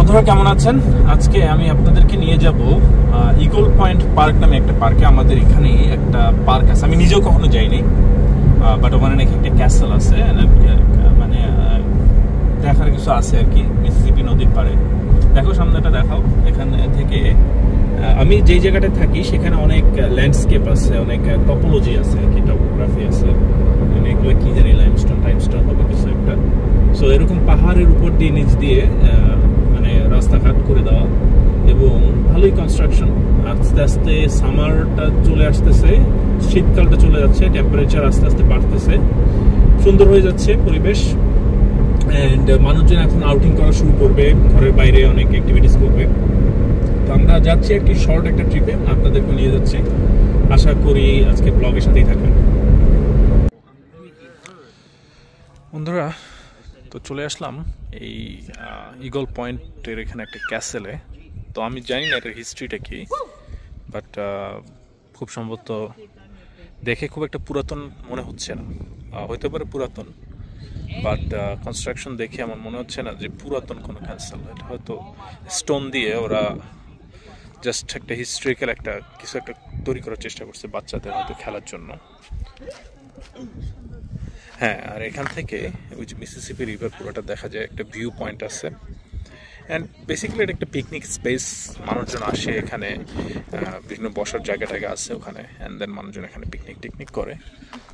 বন্ধুরা কেমন আছেন? আজকে আমি আপনাদেরকে নিয়ে যাব ইগল পয়েন্ট পার্ক নামে একটা পার্কে। আমাদের এখানে একটা পার্ক আছে, আমি নিজেও কখনো যাইনি, বাট ওখানে নাকি একটা ক্যাসেল আছে, মানে দেখার কিছু আছে আর কি। মিসিসিপি নদীর পাড়ে। দেখো সামনেটা দেখাও। এখান থেকে আমি যেই জায়গাটায় থাকি সেখানে অনেক ল্যান্ডস্কেপ আছে, অনেক টপোলজি আছে আর কি, টপোগ্রাফি আছে। এগুলো কি জানি লাইমস্টোন টাইমস্টোন হবে কিছু একটা। সো এরকম পাহাড়ের উপর দিয়ে নিচ দিয়ে মানে রাস্তাঘাট করে দেওয়া এবং ভালোই কনস্ট্রাকশন। আস্তে আস্তে সামারটা চলে আসতেছে, শীতকালটা চলে যাচ্ছে, টেম্পারেচার আস্তে আস্তে বাড়তেছে, সুন্দর হয়ে যাচ্ছে পরিবেশ। অ্যান্ড মানুষজন এখন আউটিং করা শুরু করবে, ঘরের বাইরে অনেক অ্যাক্টিভিটিস করবে। তো আমরা যাচ্ছি আর কি শর্ট একটা ট্রিপে, আপনাদেরকে নিয়ে যাচ্ছি। আশা করি আজকে ব্লগের সাথেই থাকবেন। বন্ধুরা তো চলে আসলাম এই ইগল পয়েন্টের এখানে একটা ক্যাসেলে। তো আমি জানি না এটার হিস্ট্রিটা কি, বাট খুব সম্ভবত দেখে খুব একটা পুরাতন মনে হচ্ছে না। হইতে পারে পুরাতন, বাট কনস্ট্রাকশন দেখে আমার মনে হচ্ছে না যে পুরাতন কোনো ক্যাসেল। এটা হয়তো স্টোন দিয়ে ওরা জাস্ট একটা হিস্ট্রিক্যাল একটা কিছু একটা তৈরি করার চেষ্টা করছে বাচ্চাদের হয়তো খেলার জন্য। হ্যাঁ, আর এখান থেকে ওই যে মিসিসিপি রিভার পুরোটা দেখা যায়, একটা ভিউ পয়েন্ট আছে। অ্যান্ড বেসিক্যালি এটা একটা পিকনিক স্পেস, মানুষজন আসে এখানে, বিভিন্ন বসার জায়গা টায়গা আছে ওখানে, অ্যান্ড দেন মানুষজন এখানে পিকনিক করে।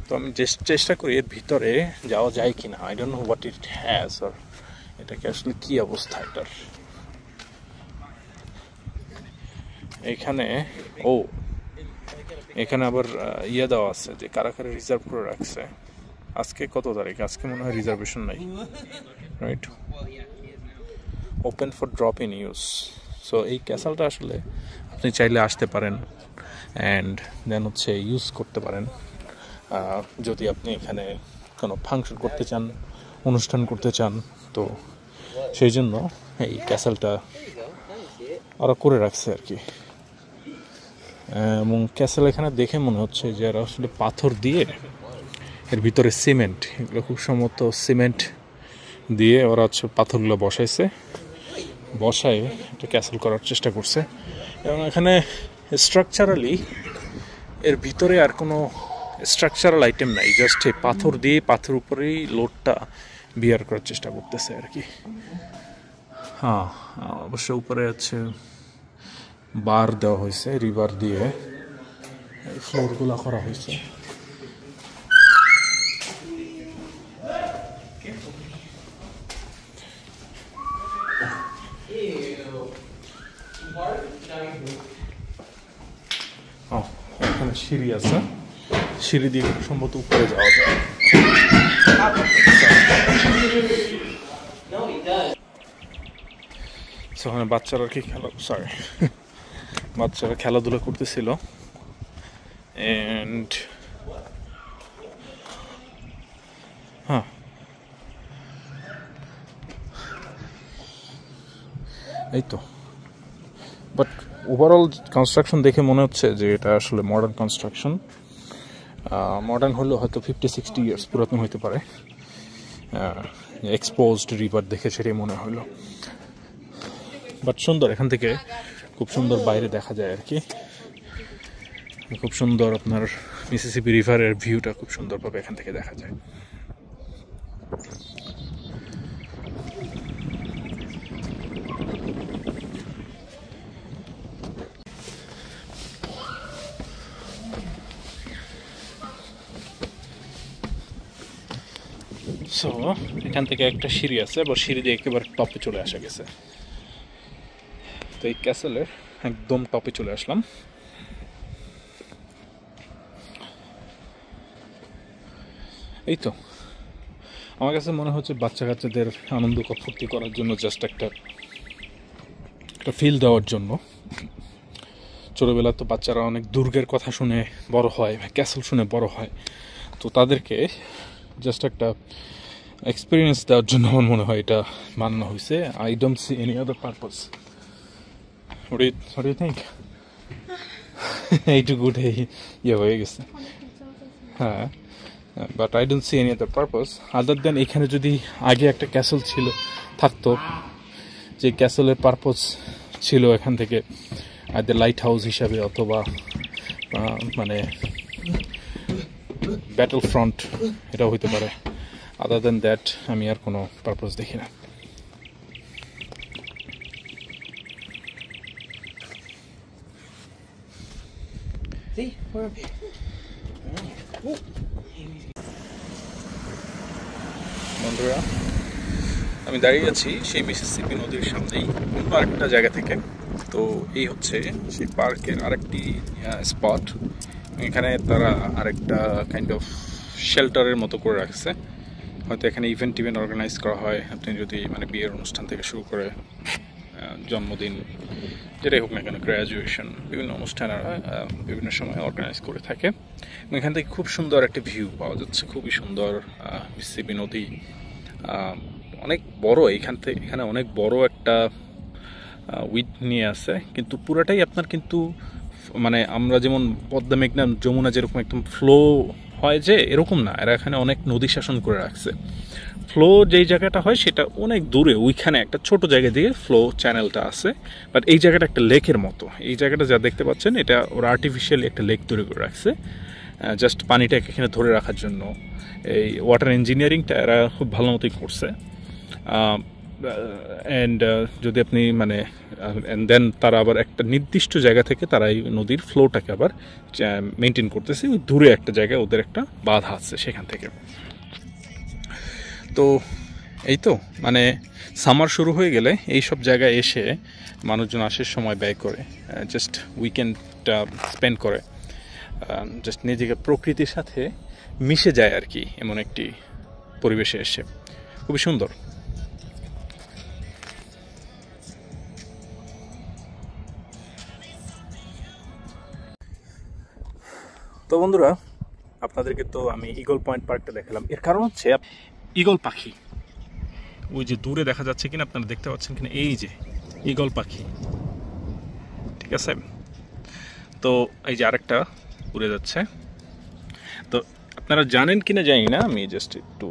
তো আমি চেষ্টা করি এর ভিতরে যাওয়া যায় কিনা। I don't know what it has, আর এটাকে আসলে কি অবস্থা এটার। এখানে এখানে আবার ইয়ে দেওয়া আছে যে কারা কারা রিজার্ভ করে রাখছে। আজকে কত তারিখ? আজকে মনে হয় রিজার্ভেশন নাই, right? Open for drop in use. So এই ক্যাসেলটা আসলে আপনি চাইলে আসতে পারেন অ্যান্ড দেন হচ্ছে ইউজ করতে পারেন যদি আপনি এখানে কোনো ফাংশন করতে চান, অনুষ্ঠান করতে চান। তো সেই জন্য এই ক্যাসেলটা ওরা করে রাখছে আর কি। এবং ক্যাসেল এখানে দেখে মনে হচ্ছে যে এরা আসলে পাথর দিয়ে, এর ভিতরে সিমেন্ট, এগুলো খুব সম্ভবত সিমেন্ট দিয়ে ওরা হচ্ছে পাথরগুলো বসায় একটা ক্যাসেল করার চেষ্টা করছে। এবং এখানে স্ট্রাকচারালি এর ভিতরে আর কোনো স্ট্রাকচারাল আইটেম নাই, জাস্ট এই পাথর দিয়ে পাথর উপরেই লোডটা বিয়ার করার চেষ্টা করতেছে আর কি। হ্যাঁ, অবশ্য উপরে হচ্ছে বার দেওয়া হয়েছে, রিভার দিয়ে ফ্লোরগুলো করা হয়েছে। এখানে সিঁড়ি আছে, সিঁড়ি দিয়ে খুব সম্ভবত উপরে যাওয়া যায়। ওখানে বাচ্চারা কি বাচ্চারা খেলাধুলা করতেছিল। এন্ড হ্যাঁ, এই তো। বাট ওভারঅল কনস্ট্রাকশন দেখে মনে হচ্ছে যে এটা আসলে মডার্ন কনস্ট্রাকশন। মডার্ন হলেও হয়তো 50-60 ইয়ার্স পুরাতন হইতে পারে। এক্সপোজড রিভার দেখে সেটাই মনে হলো। বাট সুন্দর, এখান থেকে খুব সুন্দর বাইরে দেখা যায় আর কি। খুব সুন্দর আপনার মিসিসিপি রিভারের ভিউটা খুব সুন্দরভাবে এখান থেকে দেখা যায়। সো এখান থেকে একটা সিঁড়ি আছে, বা সিঁড়ি দিয়ে একেবারে টপে চলে আসা গেছে। তো এই ক্যাসেলের একদম টপে চলে আসলাম। এই তো, আমার কাছে মনে হচ্ছে বাচ্চা কাচ্চাদের আনন্দ ফুর্তি করার জন্য, জাস্ট একটা ফিল দেওয়ার জন্য। ছোটোবেলা তো বাচ্চারা অনেক দুর্গের কথা শুনে বড় হয়, ক্যাসেল শুনে বড় হয়। তো তাদেরকে জাস্ট একটা এক্সপিরিয়েন্স দেওয়ার জন্য আমার মনে হয় এটা বানানো হয়েছে। I don't see any other purpose. What do you think? এইটুকু ইয়ে হয়ে গেছে। হ্যাঁ, but I don't see any other purpose other than এখানে যদি আগে একটা ক্যাসেল থাকতো, যে ক্যাসেলের পারপোজ ছিল এখান থেকে আইদার লাইট হাউস হিসাবে অথবা মানে ব্যাটল ফ্রন্ট, এটাও হইতে পারে। আদার দেন দ্যাট আমি আর কোনো পারপোজ দেখি না। বন্ধুরা, আমি দাঁড়িয়ে আছি সেই মিসিসিপি নদীর সামনেই অন্য আরেকটা জায়গা থেকে। তো এই হচ্ছে সেই পার্কের আরেকটি স্পট। এখানে তারা আরেকটা কাইন্ড অফ শেল্টারের মতো করে রাখছে। হয়তো এখানে ইভেন্ট অর্গানাইজ করা হয়। আপনি যদি মানে বিয়ের অনুষ্ঠান থেকে শুরু করে জন্মদিন, যেটাই হোক না কেন, গ্র্যাজুয়েশন, বিভিন্ন অনুষ্ঠানেরা বিভিন্ন সময় অর্গানাইজ করে থাকে। এখান থেকে খুব সুন্দর একটা ভিউ পাওয়া যাচ্ছে, খুবই সুন্দর মিসিসিপি নদী। অনেক বড়, এখানে অনেক বড় একটা উইড নিয়ে আছে, কিন্তু পুরাটাই আপনার কিন্তু মানে আমরা যেমন পদ্মা, মেঘনা, যমুনা যেরকম একদম ফ্লো হয় যে, এরকম না। এরা এখানে অনেক নদী শাসন করে রাখছে। ফ্লো যেই জায়গাটা হয় সেটা অনেক দূরে, ওইখানে একটা ছোট জায়গা দিয়ে ফ্লো চ্যানেলটা আছে। বাট এই জায়গাটা একটা লেকের মতো। এই জায়গাটা যা দেখতে পাচ্ছেন, এটা ওরা আর্টিফিশিয়ালি একটা লেক তৈরি করে রাখছে জাস্ট পানিটাকে এখানে ধরে রাখার জন্য। এই ওয়াটার ইঞ্জিনিয়ারিংটা এরা খুব ভালো মতোই করছে। অ্যান্ড যদি আপনি মানে অ্যান্ড দেন তারা আবার একটা নির্দিষ্ট জায়গা থেকে তারা এই নদীর ফ্লোটাকে আবার মেনটেন করতেছে। ওই দূরে একটা জায়গায় ওদের একটা বাঁধা আছে সেখান থেকে। তো এই তো মানে সামার শুরু হয়ে গেলে এই সব জায়গায় এসে মানুষজন আসে, সময় ব্যয় করে, জাস্ট উইকেন্ডটা স্পেন্ড করে, জাস্ট নিজেকে প্রকৃতির সাথে মিশে যায় আর কি, এমন একটি পরিবেশে এসে। খুবই সুন্দর। তো বন্ধুরা, আপনাদেরকে তো আমি ঈগল পয়েন্ট পার্কটা দেখালাম। এর কারণ হচ্ছে ঈগল পাখি ওই যে দূরে দেখা যাচ্ছে কিনা, আপনারা দেখতে পাচ্ছেন কিনা, এই যে ঈগল পাখি, ঠিক আছে। তো এই যে আরেকটা উড়ে যাচ্ছে। তো আপনারা জানেন কিনা জানি না, আমি জাস্ট একটু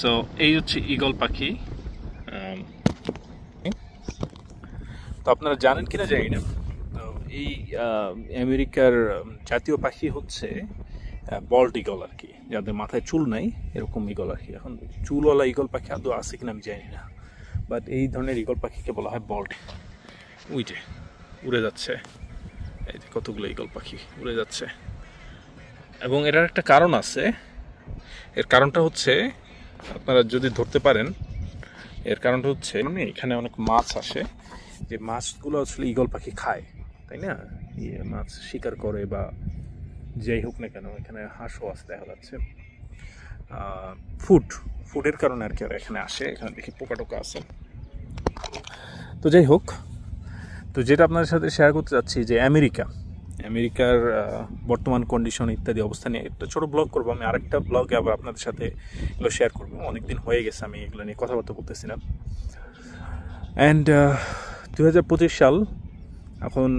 সো এই হচ্ছে ঈগল পাখি। তো আপনারা জানেন কিনা জানি না, তো এই আমেরিকার জাতীয় পাখি হচ্ছে বল্ড ঈগল আর কি, যাদের মাথায় চুল নাই, এরকম ঈগল আর কি। এখন চুলওয়ালা ঈগল পাখি আদৌ আছে কিনা আমি জানি না, বাট এই ধরনের ঈগল পাখিকে বলা হয় বল্ড। ওই যে উড়ে যাচ্ছে, এই যে কতগুলো ঈগল পাখি উড়ে যাচ্ছে। এবং এটার একটা কারণ আছে। এর কারণটা হচ্ছে, আপনারা যদি ধরতে পারেন, এর কারণটা হচ্ছে মানে এখানে অনেক মাছ আসে, যে মাছগুলো আসলে ঈগল পাখি খায়, তাই না? মাছ শিকার করে বা যাই হোক না কেন, এখানে হাঁসও আসতে দেখা যাচ্ছে। ফুডের কারণে আর কি আর এখানে আসে। এখানে দেখি পোকা টোকা আছে। তো যাই হোক, তো যেটা আপনাদের সাথে শেয়ার করতে চাচ্ছি যে আমেরিকার বর্তমান কন্ডিশন ইত্যাদি অবস্থা নিয়ে একটা ছোটো ব্লগ করবো আমি। আরেকটা ব্লগে আবার আপনাদের সাথে এগুলো শেয়ার করবো। অনেকদিন হয়ে গেছে আমি এগুলো নিয়ে কথাবার্তা বলতেছিলাম। অ্যান্ড 2025 সাল, এখন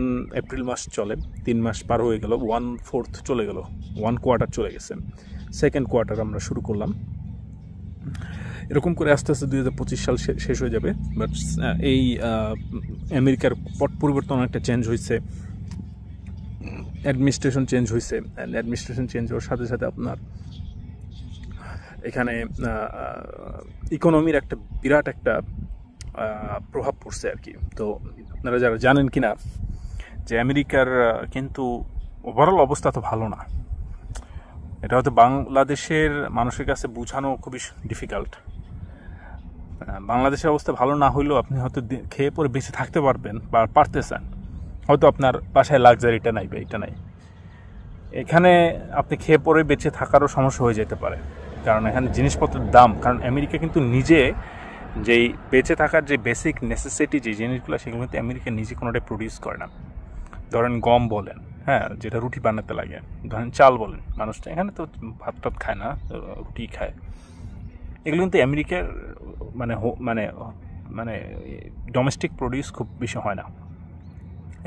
এপ্রিল মাস চলে, 3 মাস পার হয়ে গেল, 1/4 চলে গেল, 1 কোয়ার্টার চলে গেছে, 2nd কোয়ার্টার আমরা শুরু করলাম। এরকম করে আস্তে আস্তে 2025 সাল শেষ হয়ে যাবে। বাট এই আমেরিকার পট পরিবর্তন অনেকটা চেঞ্জ হয়েছে, অ্যাডমিনিস্ট্রেশন চেঞ্জ হয়েছে। অ্যান্ড অ্যাডমিনিস্ট্রেশন চেঞ্জ হওয়ার সাথে সাথে আপনার এখানে ইকোনমির একটা বিরাট একটা প্রভাব পড়ছে আর কি। তো আপনারা যারা জানেন কিনা যে আমেরিকার কিন্তু ওভারঅল অবস্থা তো ভালো না। এটা হয়তো বাংলাদেশের মানুষের কাছে বোঝানো খুবই ডিফিকাল্ট। বাংলাদেশের অবস্থা ভালো না হইলেও আপনি হয়তো খেয়ে পরে বেঁচে থাকতে পারবেন বা পারতেছেন, হয়তো আপনার বাসায় লাক্সারিটা নাই বা এটা নাই। এখানে আপনি খেয়ে পরে বেঁচে থাকারও সমস্যা হয়ে যেতে পারে, কারণ এখানে জিনিসপত্রের দাম। কারণ আমেরিকা কিন্তু নিজে যেই বেঁচে থাকার যে বেসিক নেসেসিটি যে জিনিসগুলো, সেগুলো কিন্তু আমেরিকা নিজে কোনোটাই প্রডিউস করে না। ধরেন গম বলেন, হ্যাঁ, যেটা রুটি বানাতে লাগে, ধরেন চাল বলেন, মানুষটা এখানে তো ভাত টাত খায় না, রুটি খায়। এগুলো কিন্তু আমেরিকার মানে মানে মানে ডোমেস্টিক প্রডিউস খুব বেশি হয় না।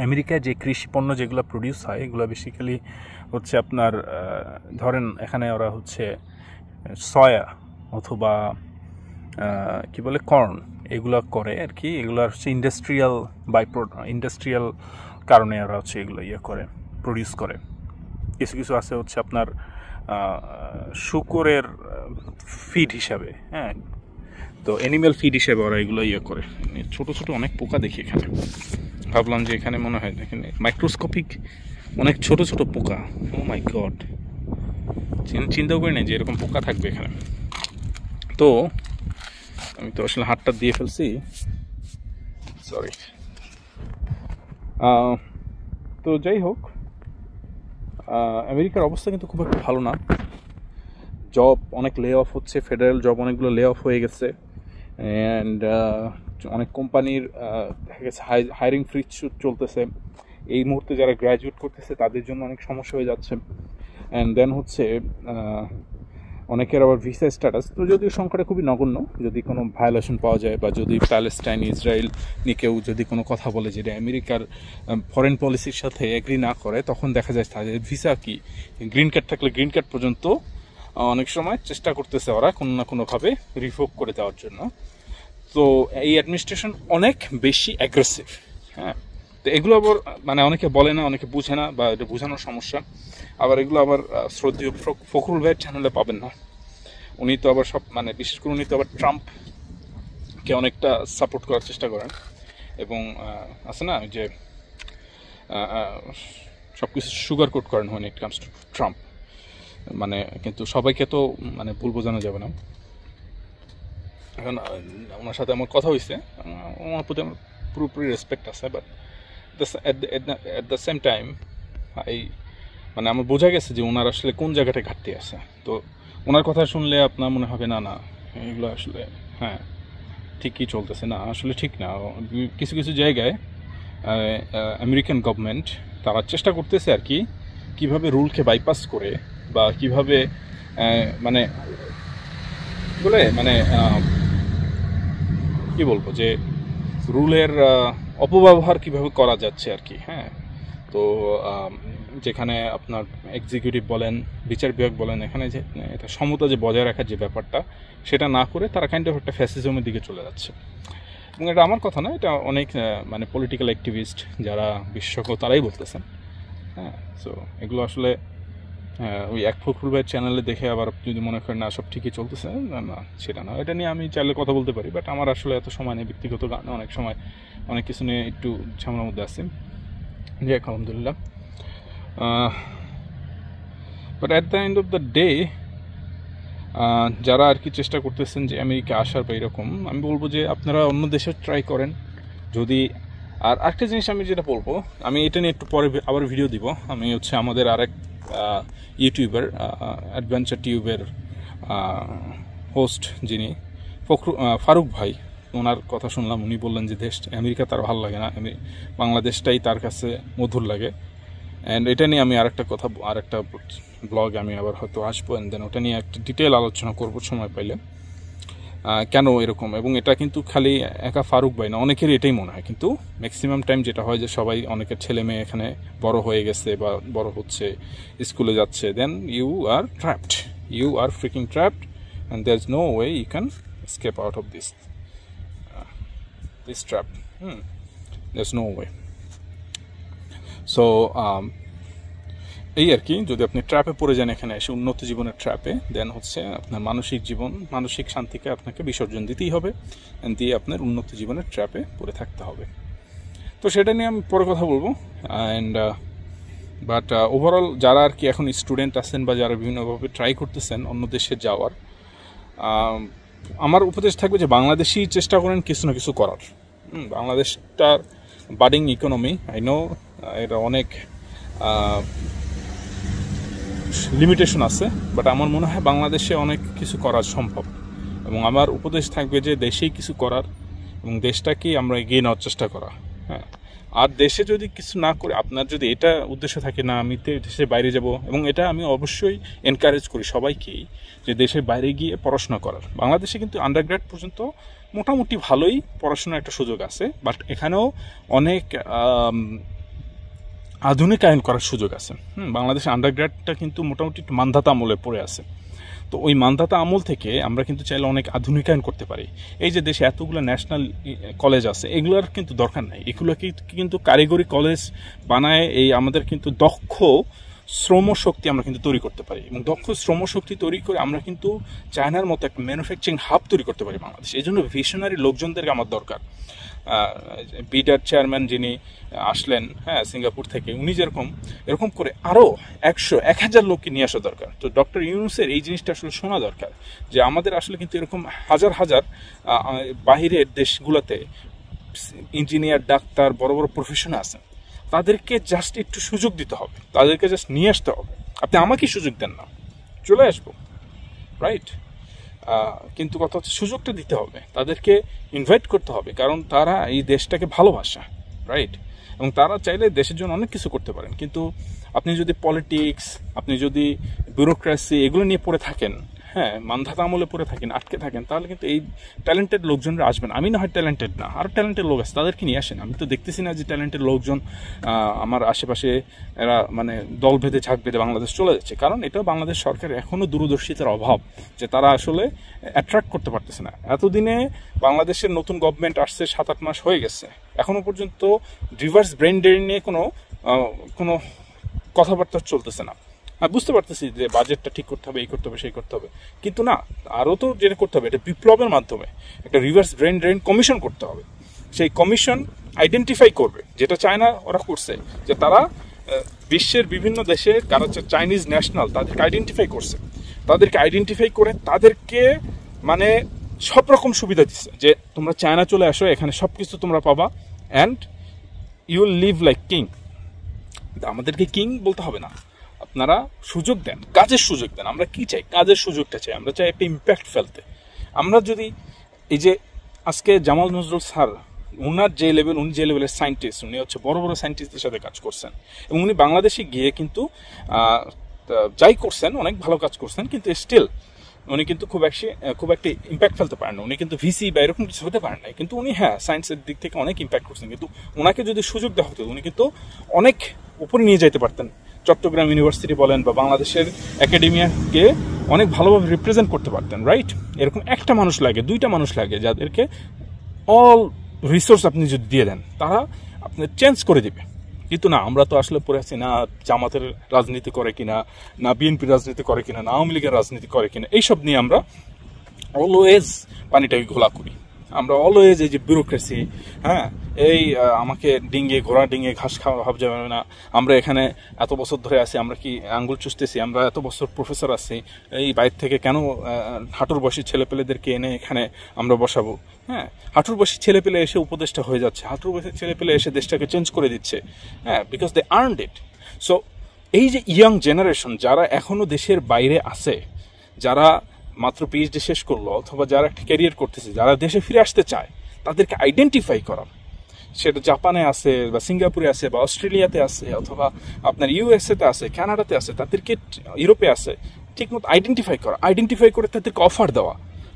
আমেরিকায় যে কৃষি পণ্য যেগুলো প্রডিউস হয়, এগুলো বেসিক্যালি হচ্ছে আপনার ধরেন এখানে ওরা হচ্ছে সয়া অথবা কি বলে কর্ন, এগুলো করে আর কি। এগুলো হচ্ছে ইন্ডাস্ট্রিয়াল ইন্ডাস্ট্রিয়াল কারণে ওরা হচ্ছে এগুলো করে, প্রডিউস করে। কিছু কিছু আছে হচ্ছে আপনার শুকরের ফিড হিসাবে, হ্যাঁ, তো অ্যানিম্যাল ফিড হিসাবে ওরা এগুলো করে। ছোট ছোট অনেক পোকা দেখি এখানে, ভাবলাম যে এখানে মনে হয় এখানে মাইক্রোস্কোপিক অনেক ছোট ছোট পোকা। ও মাই গড, চিন্তাও করি না যে এরকম পোকা থাকবে এখানে। তো আমি তো আসলে হাতটা দিয়ে ফেলছি, সরি। তো যাই হোক, আমেরিকার অবস্থা কিন্তু খুব একটা ভালো না। জব অনেক লে অফ হচ্ছে, ফেডারেল জব অনেকগুলো লে অফ হয়ে গেছে, অ্যান্ড অনেক কোম্পানির দেখা গেছে হায়ারিং ফ্রিজ চলতেছে। এই মুহূর্তে যারা গ্র্যাজুয়েট করতেছে তাদের জন্য অনেক সমস্যা হয়ে যাচ্ছে। অ্যান্ড দেন হচ্ছে অনেকের আবার ভিসা স্ট্যাটাস, তো যদিও সংখ্যাটা খুবই নগণ্য, যদি কোনো ভায়োলেশন পাওয়া যায় বা যদি প্যালেস্টাইন ইসরায়েল নিয়ে কেউ যদি কোনো কথা বলে যেটা আমেরিকার ফরেন পলিসির সাথে এগ্রি না করে, তখন দেখা যায় তাদের ভিসা কি গ্রিন কার্ড থাকলে গ্রিন কার্ড পর্যন্ত অনেক সময় চেষ্টা করতেছে ওরা কোনো না কোনোভাবে রিভোক করে দেওয়ার জন্য। তো এই অ্যাডমিনিস্ট্রেশন অনেক বেশি অ্যাগ্রেসিভ, হ্যাঁ। তো এগুলো আবার মানে অনেকে বলে না, অনেকে বুঝে না, বা এটা বোঝানোর সমস্যা। আবার এগুলো আবার শ্রদ্ধেয় ফখরুল ভাইয়ের চ্যানেলে পাবেন না। উনি তো আবার সব মানে বিশেষ করে উনি তো আবার ট্রাম্পকে অনেকটা সাপোর্ট করার চেষ্টা করেন, এবং আছে না যে সব কিছু সুগার কোট করেন when it comes to Trump. মানে কিন্তু সবাইকে তো মানে ভুল বোঝানো যাবে না। এখন ওনার সাথে আমার কথা হয়েছে, ওনার প্রতি আমার পুরোপুরি রেসপেক্ট আছে, but at the same time মানে আমার বোঝা গেছে যে ওনার আসলে কোন জায়গাটা ঘাটতি আছে। তো ওনার কথা শুনলে আপনার মনে হবে না না এগুলো আসলে হ্যাঁ ঠিকই চলতেছে, না আসলে ঠিক না। কিছু কিছু জায়গায় আমেরিকান গভর্নমেন্ট তারা চেষ্টা করতেছে আর কি কীভাবে রুলকে বাইপাস করে, বা কীভাবে মানে বলে মানে কি বলবো যে রুলের অপব্যবহার কিভাবে করা যাচ্ছে আর কি, হ্যাঁ। তো যেখানে আপনার এক্সিকিউটিভ বলেন, বিচার বিভাগ বলেন, এখানে যে এটা সমতা যে বজায় রাখার যে ব্যাপারটা, সেটা না করে তারা কাইন্ড অফ একটা ফ্যাসিজমের দিকে চলে যাচ্ছে। এবং এটা আমার কথা না, এটা অনেক মানে পলিটিক্যাল অ্যাক্টিভিস্ট যারা বিশেষজ্ঞ তারাই বলতেছেন, হ্যাঁ। সো এগুলো আসলে ওই এক ফখরুল ভাইয়ের চ্যানেলে দেখে আবার যদি মনে করেন না সব ঠিকই চলতেছে, না সেটা না। এটা নিয়ে আমি চাইলে কথা বলতে পারি, বাট আমার আসলে এত সময় নেই, ব্যক্তিগত গানে অনেক সময় অনেক কিছু নিয়ে একটু ঝামেলার মধ্যে আছি। জি আলহামদুলিল্লাহ। But at the end of the day যারা আর কি চেষ্টা করতেছেন যে আমেরিকা আসার বা এরকম, আমি বলবো যে আপনারা অন্য দেশে ট্রাই করেন যদি। আর আরেকটা জিনিস আমি যেটা বলবো, আমি এটা নিয়ে একটু পরে আবার ভিডিও দিব। আমি হচ্ছে আমাদের আরেক ইউটিউবার অ্যাডভেঞ্চার টিউবের হোস্ট যিনি ফারুক ভাই, ওনার কথা শুনলাম, উনি বললেন যে দেশ আমেরিকা তার ভালো লাগে না, বাংলাদেশটাই তার কাছে মধুর লাগে। অ্যান্ড এটা নিয়ে আমি আরেকটা ব্লগ আমি আবার হয়তো আসবো, অ্যান্ড দেন ওটা নিয়ে একটা ডিটেল আলোচনা করবো সময় পাইলে, কেন এরকম। এবং এটা কিন্তু খালি একা ফারুক ভাই না, অনেকের এটাই মনে হয়, কিন্তু ম্যাক্সিমাম টাইম যেটা হয় যে সবাই, অনেকের ছেলে মেয়ে এখানে বড় হয়ে গেছে বা বড় হচ্ছে, স্কুলে যাচ্ছে, then you are trapped, you are freaking trapped, and there is no way you can escape out of this trap. There's no way. So এই আর কি, যদি আপনি ট্র্যাপে পড়ে যান এখানে এসে, উন্নত জীবনের ট্র্যাপে, দেন হচ্ছে আপনার মানসিক শান্তিকে আপনাকে বিসর্জন দিতেই হবে, দিয়ে আপনার উন্নত জীবনের ট্র্যাপে পড়ে থাকতে হবে। তো সেটা নিয়ে আমি পরে কথা বলবো। অ্যান্ড বাট ওভারঅল যারা আর কি এখন স্টুডেন্ট আছেন বা যারা বিভিন্নভাবে ট্রাই করতেছেন অন্য দেশে যাওয়ার, আমার উপদেশ থাকবে যে বাংলাদেশই চেষ্টা করেন কিছু না কিছু করার। বাংলাদেশটার বাডিং ইকোনমি, আই নো এটা অনেক লিমিটেশন আছে, বাট আমার মনে হয় বাংলাদেশে অনেক কিছু করা সম্ভব। এবং আমার উপদেশ থাকবে যে দেশেই কিছু করার, এবং দেশটাকেই আমরা এগিয়ে নেওয়ার চেষ্টা করা, হ্যাঁ। আর দেশে যদি কিছু না করে, আপনার যদি এটা উদ্দেশ্য থাকে না আমি দেশের বাইরে যাব, এবং এটা আমি অবশ্যই এনকারেজ করি সবাইকেই যে দেশের বাইরে গিয়ে পড়াশোনা করার। বাংলাদেশে কিন্তু আন্ডারগ্রেড পর্যন্ত মোটামুটি ভালোই পড়াশোনার একটা সুযোগ আছে, বাট এখানেও অনেক আধুনিকায়ন করার সুযোগ আছে। বাংলাদেশে আন্ডারগ্রেডটা কিন্তু মোটামুটি একটু মান্ধাতা আমলে পড়ে আছে। তো ওই মান্ধাতা আমল থেকে আমরা কিন্তু চাইলে অনেক আধুনিকায়ন করতে পারি। এই যে দেশে এতগুলো ন্যাশনাল কলেজ আছে, এগুলোর কিন্তু দরকার নাই। এগুলোকে কিন্তু কারিগরি কলেজ বানায় আমাদের কিন্তু দক্ষ শ্রমশক্তি আমরা কিন্তু তৈরি করতে পারি, এবং দক্ষ শ্রমশক্তি তৈরি করে আমরা কিন্তু চায়নার মতো একটা ম্যানুফ্যাকচারিং হাব তৈরি করতে পারি বাংলাদেশ। এই জন্য ভিশনারি লোকজনদেরকে আমার দরকার। বিডার চেয়ারম্যান যিনি আসলেন, হ্যাঁ, সিঙ্গাপুর থেকে, উনি এরকম করে আরও 100-1000 লোককে নিয়ে আসা দরকার। তো ডক্টর ইউনূসের এই জিনিসটা আসলে শোনা দরকার যে আমাদের আসলে কিন্তু এরকম হাজার হাজার বাহিরের দেশগুলোতে ইঞ্জিনিয়ার, ডাক্তার, বড় বড় প্রফেশনে আছেন, তাদেরকে জাস্ট একটু সুযোগ দিতে হবে, তাদেরকে জাস্ট নিয়ে আসতে হবে। আপনি আমাকে সুযোগ দেন না, চলে আসবো, রাইট? কিন্তু কথা হচ্ছে সুযোগটা দিতে হবে, তাদেরকে ইনভাইট করতে হবে, কারণ তারা এই দেশটাকে ভালোবাসা, রাইট? এবং তারা চাইলে দেশের জন্য অনেক কিছু করতে পারেন। কিন্তু আপনি যদি পলিটিক্স, আপনি যদি ব্যুরোক্রেসি এগুলো নিয়ে পড়ে থাকেন, হ্যাঁ, মান্ধাতা আমলে পড়ে থাকেন, আটকে থাকেন, তাহলে কিন্তু এই ট্যালেন্টেড লোকজনরা আসবেন। আমি না হয় ট্যালেন্টেড না, আরও ট্যালেন্টেড লোক আছে, তাদেরকে নিয়ে আসেন। আমি তো দেখতেছি না যে ট্যালেন্টেড লোকজন আমার আশেপাশে এরা মানে দল ভেদে ঝাঁক বেঁধে বাংলাদেশ চলে যাচ্ছে। কারণ এটা বাংলাদেশ সরকারের এখনও দূরদর্শিতার অভাব, যে তারা আসলে অ্যাট্রাক্ট করতে পারতেছে না। এতদিনে বাংলাদেশের নতুন গভর্নমেন্ট আসছে, 7-8 মাস হয়ে গেছে, এখনও পর্যন্ত রিভার্স ব্রেন ড্রেন নিয়ে কোনো কথাবার্তা চলতেছে না। বুঝতে পারতেছি যে বাজেটটা ঠিক করতে হবে, এই করতে হবে, সেই করতে হবে, কিন্তু না, আরও তো যেটা করতে হবে, এটা বিপ্লবের মাধ্যমে একটা রিভার্স ব্রেন ড্রেন কমিশন করতে হবে। সেই কমিশন আইডেন্টিফাই করবে, যেটা চায়না ওরা করছে, যে তারা বিশ্বের বিভিন্ন দেশে কারা চাইনিজ ন্যাশনাল তাদেরকে আইডেন্টিফাই করছে, তাদেরকে আইডেন্টিফাই করে তাদেরকে মানে সব রকম সুবিধা দিচ্ছে, যে তোমরা চায়না চলে আসো, এখানে সব কিছু তোমরা পাবা, and you will live like king. আমাদেরকে কিং বলতে হবে না, আপনারা সুযোগ দেন, কাজের সুযোগ দেন। আমরা কি চাই? কাজের সুযোগটা চাই। আমরা চাই একটা ইম্প্যাক্ট ফেলতে। আমরা যদি এই যে আজকে জামাল নজরুল স্যার, উনি যে লেভেলের সায়েন্টিস্ট, উনি হচ্ছে বড় বড় সায়েন্টিস্টদের সাথে কাজ করছেন, এবং উনি বাংলাদেশে গিয়ে কিন্তু যাই করছেন, অনেক ভালো কাজ করছেন, কিন্তু স্টিল উনি কিন্তু খুব একটা ইম্প্যাক্ট ফেলতে পারেন না। উনি কিন্তু ভিসি বা এরকম কিছু হতে পারেন নাই, কিন্তু উনি হ্যাঁ সায়েন্সের দিক থেকে অনেক ইম্প্যাক্ট করছেন। কিন্তু ওনাকে যদি সুযোগ দেওয়া হতো, উনি কিন্তু অনেক উপরে নিয়ে যেতে পারতেন। চট্টগ্রাম ইউনিভার্সিটি বলেন বা বাংলাদেশের একাডেমিয়াকে অনেক ভালোভাবে রিপ্রেজেন্ট করতে পারতেন, রাইট? এরকম একটা মানুষ লাগে, 2টা মানুষ লাগে, যাদেরকে অল রিসোর্স আপনি যদি দিয়ে দেন, তারা আপনি চেঞ্জ করে দিবে। কিন্তু না, আমরা তো আসলে পড়ে আছি, না জামাতের রাজনীতি করে কিনা, না বিএনপির রাজনীতি করে কিনা, না আওয়ামী লীগের রাজনীতি করে কিনা, এইসব নিয়ে আমরা অলওয়েজ পানিটাকে ঘোলা করি। আমরা অলওয়েজ এই যে ব্যুরোক্রেসি, হ্যাঁ, এই আমাকে ঘোড়া ডিঙে ঘাস খাওয়া ভাব যাবে না, আমরা এখানে এত বছর ধরে আছি, আমরা কি আঙ্গুল চুষতেছি, আমরা এত বছর প্রফেসর আছি, এই বাইরে থেকে কেন হাঁটুর বয়সী ছেলেপেলেদেরকে এনে এখানে আমরা বসাবো? হ্যাঁ, হাঁটুর বয়সী ছেলেপেলে এসে উপদেষ্টা হয়ে যাচ্ছে, হাঁটুর বয়সী ছেলেপেলে এসে দেশটাকে চেঞ্জ করে দিচ্ছে, হ্যাঁ, because they earned it. So এই যে ইয়াং জেনারেশন যারা এখনো দেশের বাইরে আছে, যারা মাত্র পিএইচডি শেষ করলো, অথবা যারা একটা ক্যারিয়ার করতেছে, যারা দেশে ফিরে আসতে চায়, তাদেরকে আইডেন্টিফাই করা, সেটা জাপানে আছে বা সিঙ্গাপুরে আছে বা অস্ট্রেলিয়াতে আছে, অথবা আপনার ইউএসএতে আছে, কানাডাতে আছে, তাদেরকে ইউরোপে আছে, ঠিকমতো আইডেন্টিফাই করে তাদেরকে অফার দেওয়া,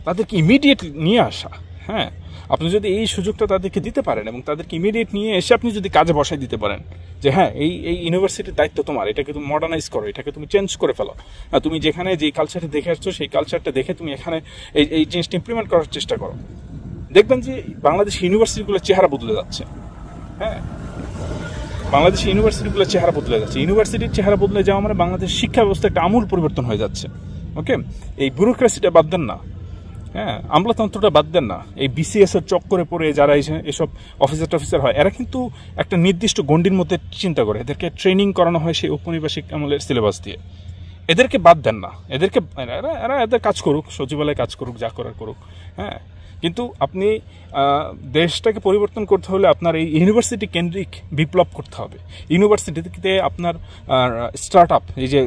তাদেরকে ইমিডিয়েট নিয়ে আসা। হ্যাঁ, আপনি যদি এই সুযোগটা তাদেরকে দিতে পারেন এবং তাদেরকে ইমিডিয়েট নিয়ে এসে আপনি যদি কাজে বসাই দিতে পারেন, যে হ্যাঁ এই ইউনিভার্সিটির দায়িত্ব তোমার, এটাকে তুমি মডার্নাইজ করো, এটাকে তুমি চেঞ্জ করে ফেলো, তুমি যেখানে যে কালচারটা দেখে আসছো সেই কালচারটা দেখে তুমি এখানে এই জিনিসটা ইমপ্লিমেন্ট করার চেষ্টা করো, দেখবেন যে বাংলাদেশ ইউনিভার্সিটিগুলোর চেহারা বদলে যাচ্ছে। হ্যাঁ, বাংলাদেশ ইউনিভার্সিটিগুলোর চেহারা বদলে যাচ্ছে। ইউনিভার্সিটির চেহারা বদলে যাওয়া মানে বাংলাদেশ শিক্ষা ব্যবস্থা একটা আমূল পরিবর্তন হয়ে যাচ্ছে। ওকে, এই ব্যুরোক্রেসিটা বাদ দেন না, হ্যাঁ, আমলাতন্ত্রটা বাদ দেন না। এই বিসিএস এর চক্করে পড়ে যারা এসব অফিসার হয়, এরা কিন্তু একটা নির্দিষ্ট গণ্ডির মধ্যে চিন্তা করে, এদেরকে ট্রেনিং করানো হয় সেই ঔপনিবেশিক আমলের সিলেবাস দিয়ে। এদেরকে বাদ দেন না, এরা এদের কাজ করুক, সচিবালয়ে কাজ করুক, যা করার করুক। হ্যাঁ, কিন্তু আপনি দেশটাকে পরিবর্তন করতে হলে আপনার এই ইউনিভার্সিটি কেন্দ্রিক বিপ্লব করতে হবে। ইউনিভার্সিটিতে আপনার স্টার্ট আপ, এই যে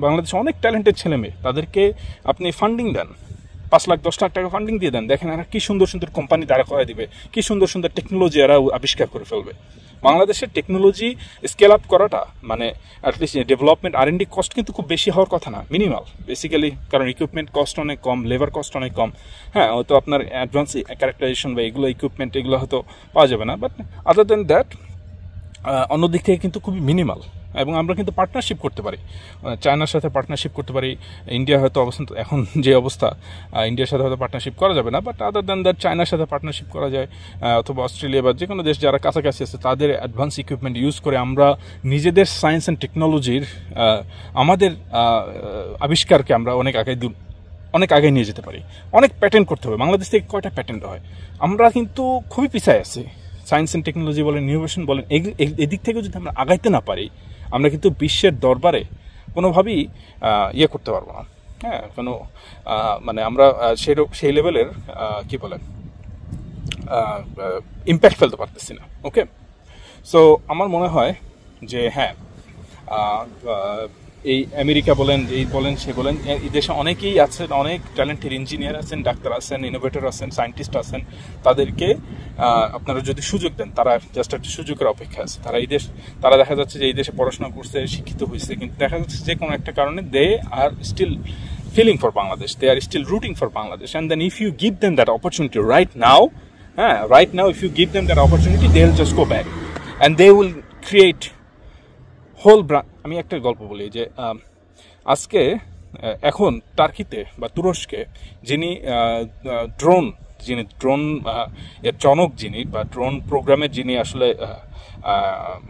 বাংলাদেশে অনেক ট্যালেন্টেড ছেলে মেয়ে, তাদেরকে আপনি ফান্ডিং দেন, 5 লাখ 10 লাখ টাকা ফান্ডিং দিয়ে দেন, দেখেন এরা কি সুন্দর সুন্দর কোম্পানি দাঁড়া করায় দিবে, কি সুন্দর সুন্দর টেকনোলজি এরা আবিষ্কার করে ফেলবে। বাংলাদেশের টেকনোলজি স্কেল আপ করাটা মানে অ্যাটলিস্ট ডেভেলপমেন্ট R&D কস্ট কিন্তু খুব বেশি হওয়ার কথা না, মিনিমাল বেসিক্যালি, কারণ ইকুইপমেন্ট কস্ট অনেক কম, লেবার কস্ট অনেক কম। হ্যাঁ, হয়তো আপনার অ্যাডভান্স ক্যারেক্টারাইজেশন বা এগুলো ইকুইপমেন্ট এগুলো হয়তো পাওয়া যাবে না, বাট আদার দেন দ্যাট অন্য দিক থেকে কিন্তু খুবই মিনিমাল। এবং আমরা কিন্তু পার্টনারশিপ করতে পারি, চায়নার সাথে পার্টনারশিপ করতে পারি। ইন্ডিয়া হয়তো অবস্থা এখন যে অবস্থা, ইন্ডিয়ার সাথে হয়তো পার্টনারশিপ করা যাবে না, বাট আদার দ্যান দ্যাট চায়নার সাথে পার্টনারশিপ করা যায়, অথবা অস্ট্রেলিয়া বা যে কোনো দেশ যারা কাছাকাছি আছে তাদের অ্যাডভান্স ইকুইপমেন্ট ইউজ করে আমরা নিজেদের সায়েন্স অ্যান্ড টেকনোলজির আমাদের আবিষ্কারকে আমরা অনেক আগে নিয়ে যেতে পারি। অনেক প্যাটেন্ট করতে হবে। বাংলাদেশ থেকে কয়টা প্যাটেন্ট হয়? আমরা কিন্তু খুবই পিছায় আছি। সায়েন্স অ্যান্ড টেকনোলজি বলেন, ইনোভেশন বলেন, এদিক থেকে যদি আমরা আগাইতে না পারি, আমরা কিন্তু বিশ্বের দরবারে কোনোভাবেই করতে পারবো না। হ্যাঁ, কোনো মানে আমরা সেই লেভেলের কি বলেন ইম্প্যাক্ট ফেলতে পারতেছি না। ওকে, সো আমার মনে হয় যে হ্যাঁ, এই আমেরিকা বলেন, এই বলেন সে বলেন, এই দেশে অনেকেই আছেন, অনেক ট্যালেন্টেড ইঞ্জিনিয়ার আছেন, ডাক্তার আছেন, ইনোভেটর আছেন, সায়েন্টিস্ট আছেন। তাদেরকে আপনারা যদি সুযোগ দেন, তারা জাস্ট একটা সুযোগের অপেক্ষা আছে। তারা দেখা যাচ্ছে যে এই দেশে পড়াশোনা করছে, শিক্ষিত হয়েছে, কিন্তু দেখা যাচ্ছে যে কোনো একটা কারণে দে আর still feeling for Bangladesh, they are still rooting for Bangladesh, and then if you give them that opportunity right now, if you give them that opportunity, they'll just go back and they will create whole আমি একটা গল্প বলি যে আজকে এখন টার্কিতে বা তুরস্কে যিনি ড্রোন এর জনক যিনি, বা ড্রোন প্রোগ্রামের যিনি আসলে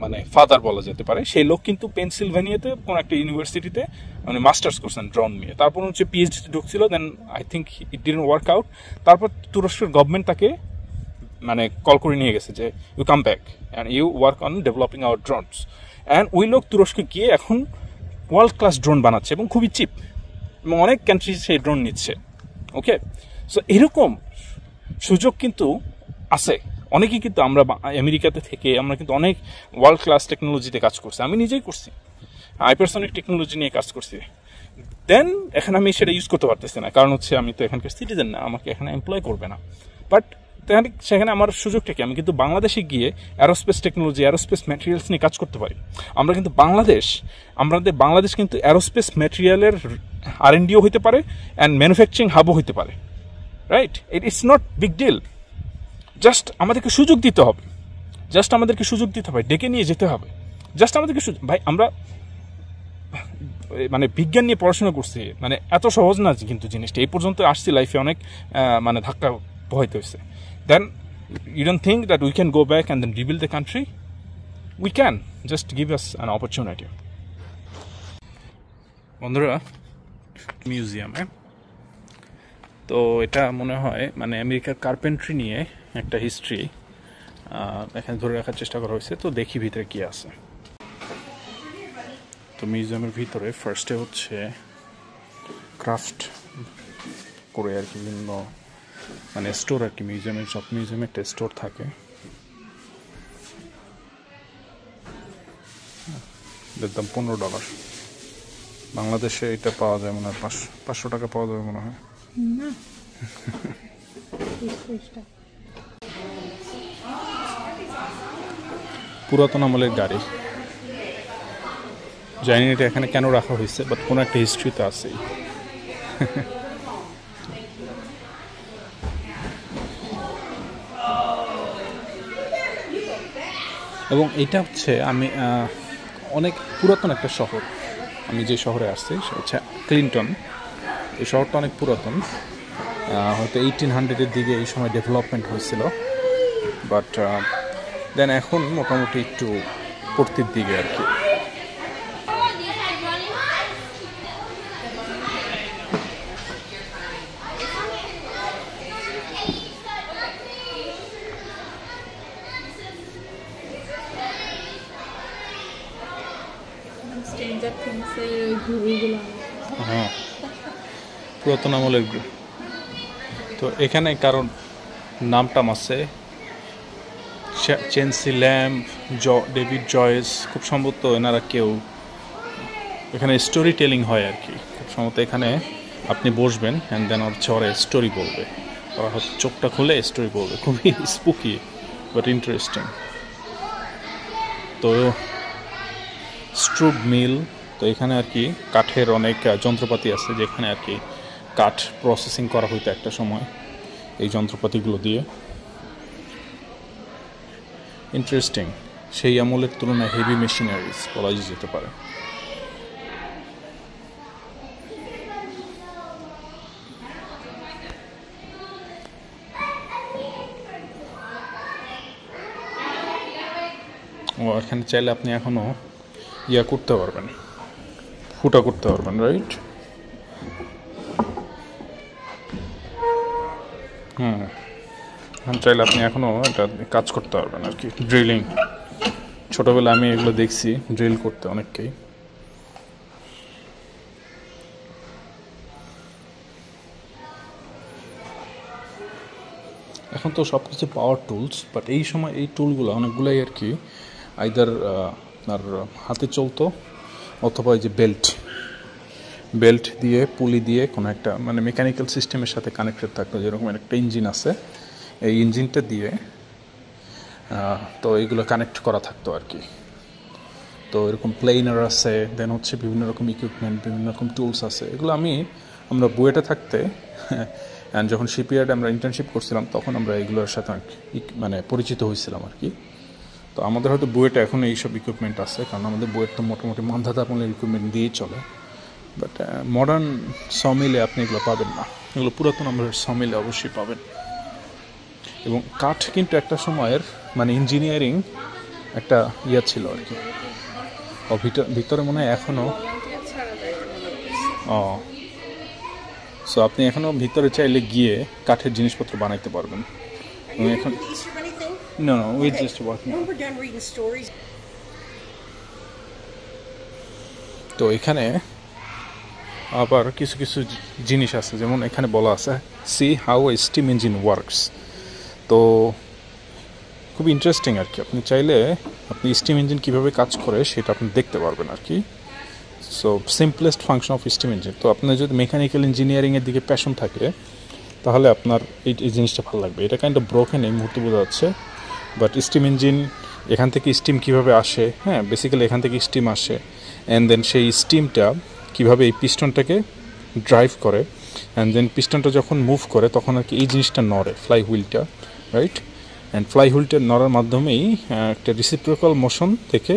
মানে ফাদার বলা যেতে পারে, সেই লোক কিন্তু পেনসিলভেনিয়াতে কোন একটা ইউনিভার্সিটিতে মানে মাস্টার্স করছেন ড্রোন নিয়ে। তারপর হচ্ছে পিএইচডি ঢুকছিল, then I think it didn't work out. তারপর তুরস্কের গভর্নমেন্ট তাকে মানে কল করে নিয়ে গেছে যে you come back and you work on developing our drones. And ওই লোক তুরস্কে গিয়ে এখন ওয়ার্ল্ড ক্লাস ড্রোন বানাচ্ছে এবং খুবই চিপ, এবং অনেক কান্ট্রি সেই ড্রোন নিচ্ছে। ওকে, সো এরকম সুযোগ কিন্তু আছে। অনেকেই কিন্তু আমরা আমেরিকাতে থেকে আমরা কিন্তু অনেক ওয়ার্ল্ড ক্লাস টেকনোলজিতে কাজ করছি। আমি নিজেই করছি, হাইপারসনিক টেকনোলজি নিয়ে কাজ করছি। দেন এখানে আমি সেটা ইউজ করতে পারতেছি না, কারণ হচ্ছে আমি তো এখানকার সিটিজেন না, আমাকে এখানে এমপ্লয় করবে না। বাট সেখানে আমার সুযোগটা কি? আমি কিন্তু বাংলাদেশে গিয়ে অ্যারোস্পেস টেকনোলজি, অ্যারোস্পেস ম্যাটেরিয়ালস নিয়ে কাজ করতে পারি। আমরা কিন্তু বাংলাদেশ কিন্তু অ্যারোস্পেস ম্যাটেরিয়ালের R&Dও হইতে পারে অ্যান্ড ম্যানুফ্যাকচারিং হাবও হইতে পারে, right? It's not big deal. Just আমাদেরকে সুযোগ দিতে হবে, ডেকে নিয়ে যেতে হবে। জাস্ট আমাদেরকে ভাই, আমরা মানে বিজ্ঞান নিয়ে পড়াশোনা করছি, মানে এত সহজ না কিন্তু জিনিসটা। এই পর্যন্ত আসছি, লাইফে অনেক মানে ধাক্কা পোহাইতে হয়েছে। Then you don't think that we can go back and then rebuild the country? We can, just give us an opportunity. বন্ধুরা, মিউজিয়ামে তো এটা মনে হয় মানে আমেরিকার কার্পেন্ট্রি নিয়ে একটা হিস্ট্রি এখানে ধরে রাখার চেষ্টা করা হয়েছে। তো দেখি ভিতরে কি আছে। তো মিউজিয়ামের ভিতরে ফার্স্টে হচ্ছে ক্রাফট করে আর কি বিভিন্ন মানে স্টোর আর কি। সব মিউজিয়ামে একটা স্টোর থাকে। দেখলাম $15। বাংলাদেশে এটা পাওয়া যায় মনে হয় 500 টাকা পাওয়া যাবে মনে হয়। পুরাতন আমলের গাড়ি, জানি এটা এখানে কেন রাখা হয়েছে, বাট কোনো একটা হিস্ট্রি তো আছেই। এবং এটা হচ্ছে আমি অনেক পুরাতন একটা শহর। আমি যে শহরে আসছি সেটা হচ্ছে ক্লিনটন। এই শহরটা অনেক পুরাতন, হয়তো 1800-এর দিকে এই সময় ডেভেলপমেন্ট হয়েছিল, বাট দেন এখন মোটামুটি একটু পড়তির দিকে আর কি। হ্যাঁ, পুরাতন আমলের। তো এখানে কারণ নামটাম আছে, চেনসি ল্যাম্ব, ডেভিড জয়েস, খুব সম্ভবত এনারা কেউ এখানে স্টোরি টেলিং হয় আর কি। খুব সম্ভবত এখানে আপনি বসবেন অ্যান্ড দেন ওরা স্টোরি বলবে, ওরা হয়তো চোখটা খুলে স্টোরি বলবে। খুবই স্পুকি বাট ইন্টারেস্টিং। তো স্ট্রুব মিল, তো এখানে আর কি কাঠের অনেক যন্ত্রপাতি আছে, যেখানে আর কি কাঠ প্রসেসিং করা হইতো একটা সময় এই যন্ত্রপাতিগুলো দিয়ে। ইন্টারেস্টিং। সেই আমলের তুলনায় হেভি মেশিনারিজ বলা যেতে পারে। ও এখানে চাইলে আপনি এখনও ইয়া করতে পারবেন, ফুটা করতে পারবেন, রাইট? চাইলে আপনি এখনও এটা কাজ করতে পারবেন আর কি, ড্রিলিং। ছোটোবেলায় আমি এগুলো দেখছি ড্রিল করতে অনেককেই। এখন তো সব কিছু পাওয়ার টুলস, বাট এই সময় এই টুলগুলো অনেকগুলোই আর কি আইদার আপনার হাতে চলতো, অথবা এই যে বেল্ট দিয়ে পুলি দিয়ে কোনো একটা মানে মেকানিক্যাল সিস্টেমের সাথে কানেক্টেড থাকতো। যেরকম একটা ইঞ্জিন আছে, এই ইঞ্জিনটা দিয়ে তো এইগুলো কানেক্ট করা থাকতো আর কি। তো এরকম প্লেনার আছে, দেন হচ্ছে বিভিন্ন রকম ইকুইপমেন্ট, বিভিন্ন রকম টুলস আছে। এগুলো আমরা বুয়েটে থাকতে অ্যান্ড যখন শিপইয়ার্ডে আমরা ইন্টার্নশিপ করছিলাম তখন আমরা এগুলোর সাথে মানে পরিচিত হয়েছিলাম আর কি। তো আমাদের হয়তো বুয়েটে এখন এইসব ইকুইপমেন্ট আছে, কারণ আমাদের বুয়েট তো মোটামুটি মান্ধাতা আমলের ইকুইপমেন্ট দিয়েই চলে। বাট মডার্ন সমিলে আপনি এগুলো পাবেন না, এগুলো পুরাতন আমলের সমিলে অবশ্যই পাবেন। এবং কাঠ কিন্তু একটা সময়ের মানে ইঞ্জিনিয়ারিং একটা ইয়া ছিল আর কি। ভিতরে মনে হয় এখনও সো আপনি এখনও ভিতরে চাইলে গিয়ে কাঠের জিনিসপত্র বানাইতে পারবেন। এখন তো এখানে আবার কিছু কিছু জিনিস আছে, যেমন এখানে বলা আছে C how A steam engine works. তো খুব ইন্টারেস্টিং আর কি। আপনি চাইলে আপনি স্টিম ইঞ্জিন কীভাবে কাজ করে সেটা আপনি দেখতে পারবেন আর কি। So simplest function of steam engine. তো আপনার যদি মেকানিক্যাল ইঞ্জিনিয়ারিংয়ের দিকে প্যাশন থাকে তাহলে আপনার এই জিনিসটা ভালো লাগবে। এটা কাইন্ড অফ ব্রোকেন এই মুহূর্তে বোঝা যাচ্ছে, বাট স্টিম ইঞ্জিন, এখান থেকে স্টিম কীভাবে আসে, হ্যাঁ বেসিক্যালি এখান থেকে স্টিম আসে, অ্যান্ড দেন সেই স্টিমটা কীভাবে এই পিস্টনটাকে ড্রাইভ করে, অ্যান্ড দেন পিস্টনটা যখন মুভ করে তখন আর কি এই জিনিসটা নড়ে, ফ্লাই হুইলটা, রাইট? অ্যান্ড ফ্লাই হুইলটা নড়ার মাধ্যমেই একটা রিসিপ্রোকাল মোশন থেকে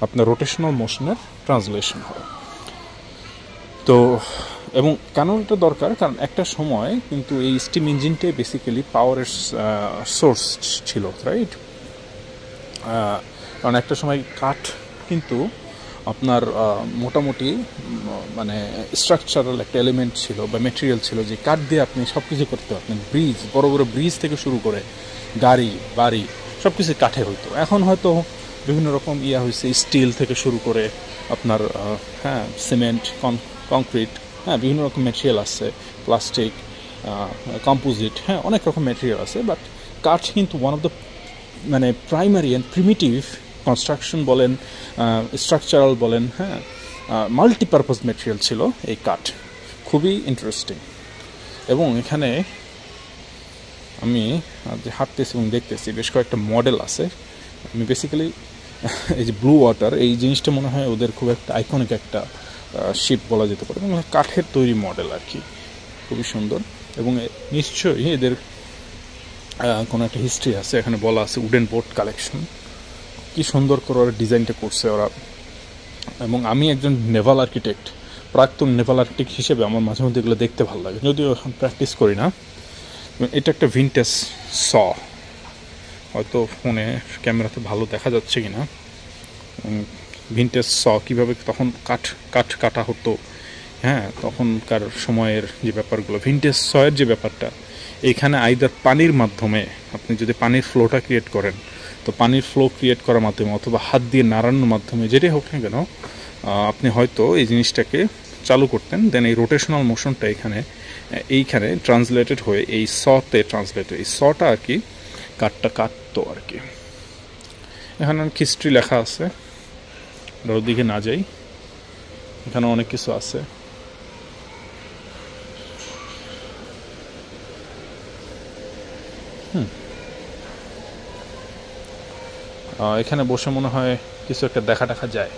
আপনার রোটেশনাল মোশনের ট্রান্সলেশন হয়। তো এবং কেন এটা দরকার, কারণ একটা সময় কিন্তু এই স্টিম ইঞ্জিনটাই বেসিক্যালি পাওয়ারের সোর্স ছিল, রাইট? কারণ একটা সময় কাঠ কিন্তু আপনার মোটামুটি মানে স্ট্রাকচারাল একটা এলিমেন্ট ছিল বা মেটেরিয়াল ছিল, যে কাঠ দিয়ে আপনি সব কিছু করতে পারতেন। ব্রিজ, বড় বড় ব্রিজ থেকে শুরু করে গাড়ি বাড়ি সব কিছু কাঠে হইতো। এখন হয়তো বিভিন্ন রকম হয়েছে, স্টিল থেকে শুরু করে আপনার হ্যাঁ সিমেন্ট, কংক্রিট, হ্যাঁ বিভিন্ন রকম ম্যাটেরিয়াল আছে, প্লাস্টিক, কম্পোজিট, হ্যাঁ অনেক রকম ম্যাটেরিয়াল আছে। বাট কাঠ কিন্তু ওয়ান অফ দ্য মানে প্রাইমারি অ্যান্ড প্রিমিটিভ কনস্ট্রাকশন বলেন, স্ট্রাকচারাল বলেন, হ্যাঁ মাল্টিপারপাস ম্যাটেরিয়াল ছিল এই কাঠ। খুবই ইন্টারেস্টিং। এবং এখানে আমি হাঁটতেছি এবং দেখতেছি বেশ কয়েকটা মডেল আছে। আমি বেসিক্যালি এই যে ব্লু ওয়াটার, এই জিনিসটা মনে হয় ওদের খুব একটা আইকনিক একটা শিপ বলা যেতে পারে, এবং কাঠের তৈরি মডেল আর কি, খুবই সুন্দর। এবং নিশ্চয়ই এদের কোনো একটা হিস্ট্রি আছে। এখানে বলা আছে উডেন বোট কালেকশন, কি সুন্দর করে ওরা ডিজাইনটা করছে ওরা। এবং আমি একজন নেভাল আর্কিটেক্ট, প্রাক্তন নেভাল আর্কিটেক্ট হিসেবে আমার মাঝে মধ্যে এগুলো দেখতে ভালো লাগে, যদিও এখন প্র্যাকটিস করি না। এটা একটা ভিনটেজ স, হয়তো ফোনে ক্যামেরাতে ভালো দেখা যাচ্ছে কি না। ভিনটেজ স কীভাবে তখন কাঠ কাটা হতো, হ্যাঁ তখনকার সময়ের যে ব্যাপারগুলো, ভিনটেজ সয়ের যে ব্যাপারটা, এইখানে আইদার পানির মাধ্যমে আপনি যদি পানির ফ্লোটা ক্রিয়েট করেন, তো পানির ফ্লো ক্রিয়েট করার মাধ্যমে অথবা হাত দিয়ে নাড়ানোর মাধ্যমে, যেটাই হোক না কেন, আপনি হয়তো এই জিনিসটাকে চালু করতেন। দেন এই রোটেশনাল মোশনটা এইখানে ট্রান্সলেটেড হয়ে এই সতে ট্রান্সলেটেড, এই সটা আর কি কাঠটা কাটতো আর কি। এখানে অনেক হিস্ট্রি লেখা আছে, ওর দিকে না যাই, এখানে অনেক কিছু আছে। এখানে বসে মনে হয় কিছু একটা দেখা যায়।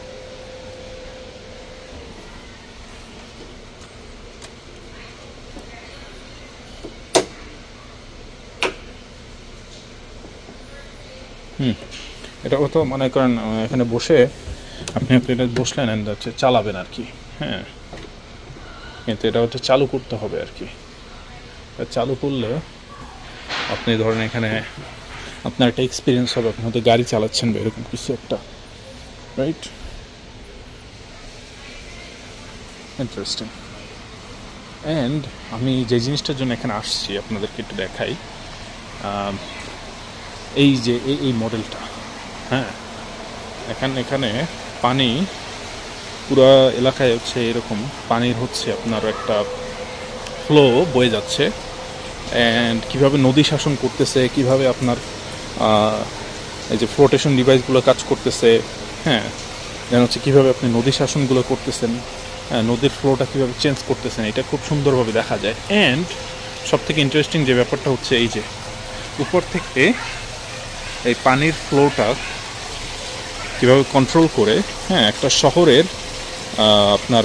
এটাও তো মনে করেন এখানে বসে আপনি এটা বসলেন অ্যান্ড হচ্ছে চালাবেন আর কি, হ্যাঁ, কিন্তু এটা হচ্ছে চালু করতে হবে আর কি। চালু করলে আপনি ধরেন এখানে আপনার একটা এক্সপিরিয়েন্স হবে, আপনি হয়তো গাড়ি চালাচ্ছেন বা এরকম কিছু একটা, রাইট? ইন্টারেস্টিং। অ্যান্ড আমি যে জিনিসটার জন্য এখানে আসছি আপনাদেরকে একটু দেখাই, এই যে এই মডেলটা, হ্যাঁ, এখানে পানি পুরো এলাকায় হচ্ছে এরকম পানির হচ্ছে আপনার একটা ফ্লো বয়ে যাচ্ছে, অ্যান্ড কীভাবে নদী শাসন করতেছে, কিভাবে আপনার এই যে ফ্লোটেশন ডিভাইসগুলো কাজ করতেছে, হ্যাঁ, দেন হচ্ছে কীভাবে আপনি নদী শাসনগুলো করতেছেন, নদীর ফ্লোটা কীভাবে চেঞ্জ করতেছেন, এটা খুব সুন্দরভাবে দেখা যায়। অ্যান্ড সবথেকে ইন্টারেস্টিং যে ব্যাপারটা হচ্ছে এই যে উপর থেকে এই পানির ফ্লোটা কীভাবে কন্ট্রোল করে, হ্যাঁ, একটা শহরের আপনার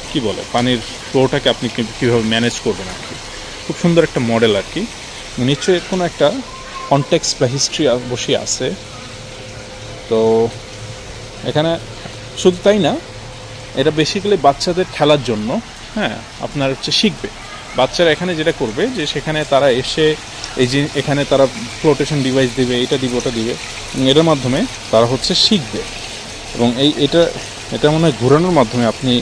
কি বলে পানির ফ্লোটাকে আপনি কীভাবে ম্যানেজ করবেন আর কি। খুব সুন্দর একটা মডেল আর কি, নিশ্চয়ই কোনো একটা কনটেক্সট বা হিস্ট্রি বসে আছে। তো এখানে শুধু তাই না, এটা বেসিক্যালি বাচ্চাদের খেলার জন্য, হ্যাঁ, আপনার হচ্ছে শিখবে বাচ্চারা এখানে যেটা করবে যে সেখানে তারা এসে এই যে এখানে তারা ফ্লোটেশন ডিভাইস দিবে, এটা দিবে ওটা দিবে, এটার মাধ্যমে তারা হচ্ছে শিখবে। এবং এটা মনে হয় ঘোরানোর মাধ্যমে আপনি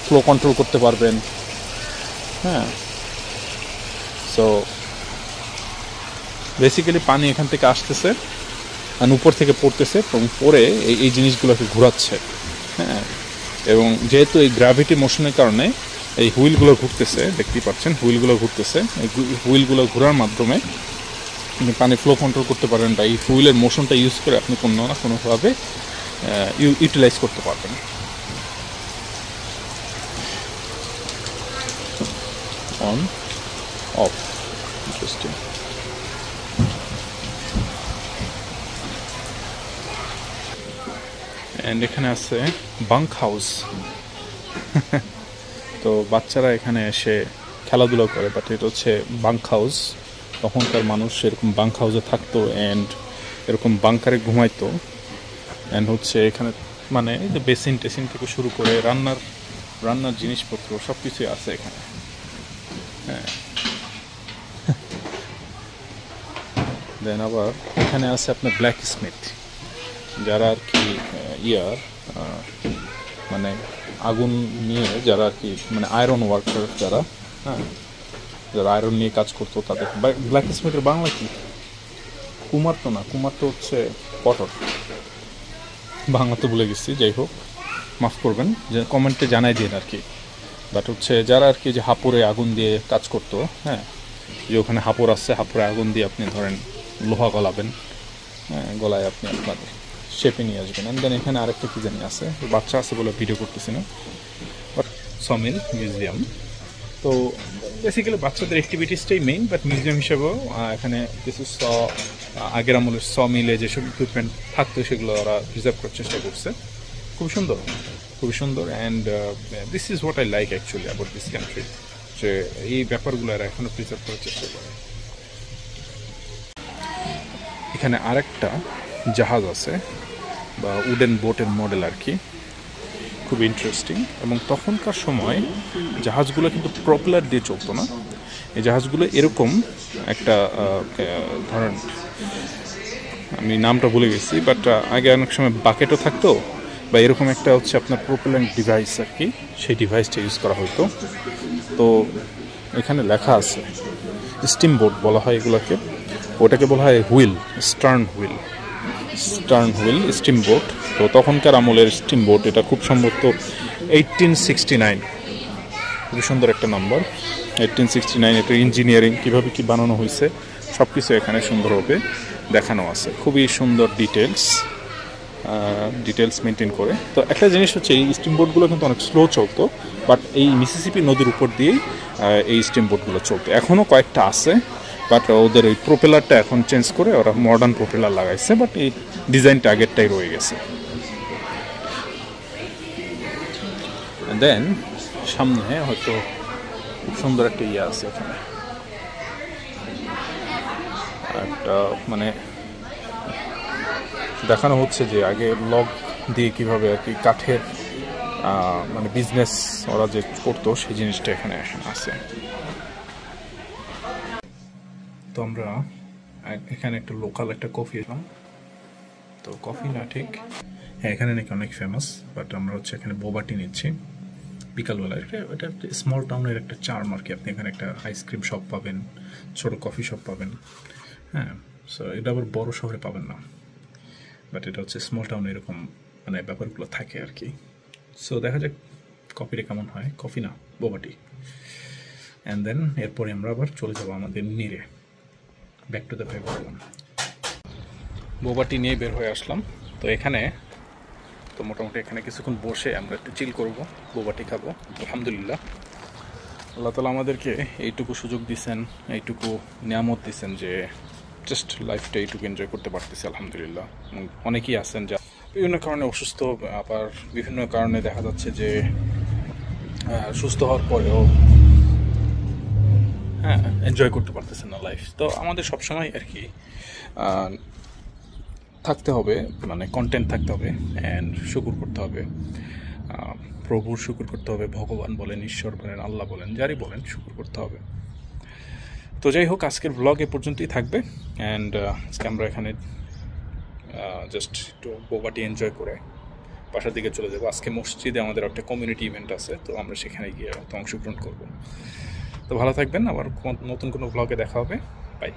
ফ্লো কন্ট্রোল করতে পারবেন, হ্যাঁ। সো বেসিক্যালি পানি এখান থেকে আসতেছে আর উপর থেকে পড়তেছে এবং পরে এই জিনিসগুলোকে ঘোরাচ্ছে, হ্যাঁ। এবং যেহেতু এই গ্র্যাভিটি মোশনের কারণে এই হুইলগুলো ঘুরতেছে, দেখতেই পাচ্ছেন হুইলগুলো ঘুরতেছে, এই হুইলগুলো ঘোরার মাধ্যমে আপনি পানি ফ্লো কন্ট্রোল করতে পারবেন, বা এই হুইলের মোশনটা ইউজ করে আপনি কোনো না কোনোভাবে ইউটিলাইজ করতে পারবেন। On of, interesting. অ্যান্ড এখানে আছে বাঙ্ক হাউস। তো বাচ্চারা এখানে এসে খেলাধুলা করে, বাট এটা হচ্ছে বাঙ্ক হাউস। তখনকার মানুষ এরকম বাঙ্ক হাউসে থাকতো অ্যান্ড এরকম বাঙ্কারে ঘুমাইতো। অ্যান্ড হচ্ছে এখানে মানে এই যে বেসিন টেসিন থেকে শুরু করে রান্নার জিনিসপত্র সব কিছুই আছে এখানে, হ্যাঁ। দেন আবার এখানে আছে আপনার ব্ল্যাক স্মিথ, যারা আর কি মানে আগুন নিয়ে যারা আর কি মানে আয়রন ওয়ার্কার যারা, হ্যাঁ, যারা আয়রন নিয়ে কাজ করতো তাদের। ব্ল্যাক স্মিথের বাংলা কি? কুমার তো না, কুমার তো হচ্ছে পটর, বাংলা তো ভুলে গেছি। যাই হোক, মাফ করবেন, যে কমেন্টে জানাই দিন আর কি। বাট হচ্ছে যারা আর কি যে হাপুরে আগুন দিয়ে কাজ করতো, হ্যাঁ, যে ওখানে হাপুর আসছে, হাপুরে আগুন দিয়ে আপনি ধরেন লোহা গলাবেন, হ্যাঁ, গলায় আপনি আপনার শেপে নিয়ে আসবেন। অ্যান্ড দেন এখানে আরেকটা কি জানি আছে, বাচ্চা আছে বলে ভিডিও করতেছি না, বাট সমিল মিউজিয়াম। তো বেসিক্যালি বাচ্চাদের অ্যাক্টিভিটিসটাই মেইন, বাট মিউজিয়াম হিসেবেও এখানে কিছু আগের আমলের মিলে যেসব ইকুইপমেন্ট থাকতো সেগুলো ওরা প্রিজার্ভ করার চেষ্টা করছে। খুবই সুন্দর, খুবই সুন্দর। And this is what I like actually about this country, যে এই ব্যাপারগুলো এরা এখনও প্রিজার্ভ করার চেষ্টা করে। এখানে আরেকটা জাহাজ আছে বা উডেন বোটের মডেল আর কি, খুব ইন্টারেস্টিং। এবং তখনকার সময় জাহাজগুলো কিন্তু প্রপেলার দিয়ে চলতো না, এই জাহাজগুলো এরকম একটা ধরেন আমি নামটা ভুলে গেছি, বাট আগে অনেক সময় বাকেটও থাকতো বা এরকম একটা হচ্ছে আপনার প্রপেলেন্ট ডিভাইস আর কি, সেই ডিভাইসটা ইউজ করা হতো। তো এখানে লেখা আছে স্টিম বোট বলা হয় এগুলোকে, ওটাকে বলা হয় wheel, stern wheel steam boat. তো তখনকার আমলের স্টিম বোট, এটা খুব সম্ভবত 1869, খুবই সুন্দর একটা নাম্বার 1869। এটা ইঞ্জিনিয়ারিং কীভাবে কী বানানো হয়েছে সব কিছু এখানে সুন্দরভাবে দেখানো আছে, খুবই সুন্দর ডিটেলস মেনটেন করে। তো একটা জিনিস হচ্ছে এই স্টিম বোটগুলো কিন্তু অনেক স্লো চলতো, বাট এই মিসিসিপি নদীর উপর দিয়েই এই স্টিম বোটগুলো চলতো। এখনও কয়েকটা আছে, বাট ওদের ওই প্রোপেলারটা এখন চেঞ্জ করে ওরা মডার্ন প্রোপেলার লাগাইছে, বাট এই ডিজাইনটা আগেরটাই রয়ে গেছে। দেন সামনে হয়তো খুব সুন্দর একটা ইয়ে আছে এখানে, একটা মানে দেখানো হচ্ছে যে আগে লগ দিয়ে কিভাবে আর কি কাঠের মানে বিজনেস ওরা যে করতো সেই জিনিসটা এখানে আছে। তো আমরা এখানে একটা লোকাল একটা কফি এলাম, তো কফি না ঠিক, হ্যাঁ এখানে নাকি অনেক ফেমাস, বাট আমরা হচ্ছে এখানে বোবাটি নিচ্ছি বিকালবেলা। এটা স্মল টাউনের একটা চার্ম আর কি, আপনি এখানে একটা আইসক্রিম শপ পাবেন, ছোট কফি শপ পাবেন, হ্যাঁ। সো এটা আবার বড় শহরে পাবেন না, বাট এটা হচ্ছে স্মল টাউনে এরকম মানে ব্যাপারগুলো থাকে আর কি। সো দেখা যাক কফিটা কেমন হয়, কফি না বোবাটি। অ্যান্ড দেন এরপরে আমরা আবার চলে যাবো আমাদের নিরে, ব্যাক টু দ্য পেপারলাম। বোবাটি নিয়ে বের হয়ে আসলাম। তো এখানে তো মোটামুটি এখানে কিছুক্ষণ বসে আমরা একটু চিল করবো, বোবাটি খাবো। আলহামদুলিল্লাহ, আল্লাহ তালা আমাদেরকে এইটুকু সুযোগ দিচ্ছেন, এইটুকু নিয়ামত দিচ্ছেন যে জাস্ট লাইফটা এইটুকু এনজয় করতে পারতেছি আলহামদুলিল্লাহ। অনেকেই আছেন যা বিভিন্ন কারণে অসুস্থ, আবার বিভিন্ন কারণে দেখা যাচ্ছে যে সুস্থ হওয়ার পরেও হ্যাঁ এনজয় করতে পারতেছেন না লাইফ। তো আমাদের সবসময় আর কি থাকতে হবে, মানে কন্টেন্ট থাকতে হবে অ্যান্ড শুকুর করতে হবে, প্রভুর শুকুর করতে হবে, ভগবান বলেন, ঈশ্বর বলেন, আল্লাহ বলেন, যারই বলেন শুকুর করতে হবে। তো যাই হোক, আজকের ব্লগ এ পর্যন্তই থাকবে। অ্যান্ড আজকে আমরা এখানে জাস্ট একটু বোবাটি এনজয় করে বাসার দিকে চলে যাবো। আজকে মসজিদে আমাদের একটা কমিউনিটি ইভেন্ট আছে, তো আমরা সেখানে গিয়ে অংশগ্রহণ করবো। তো ভালো থাকবেন, আবার নতুন কোনো ব্লগে দেখা হবে, বাই।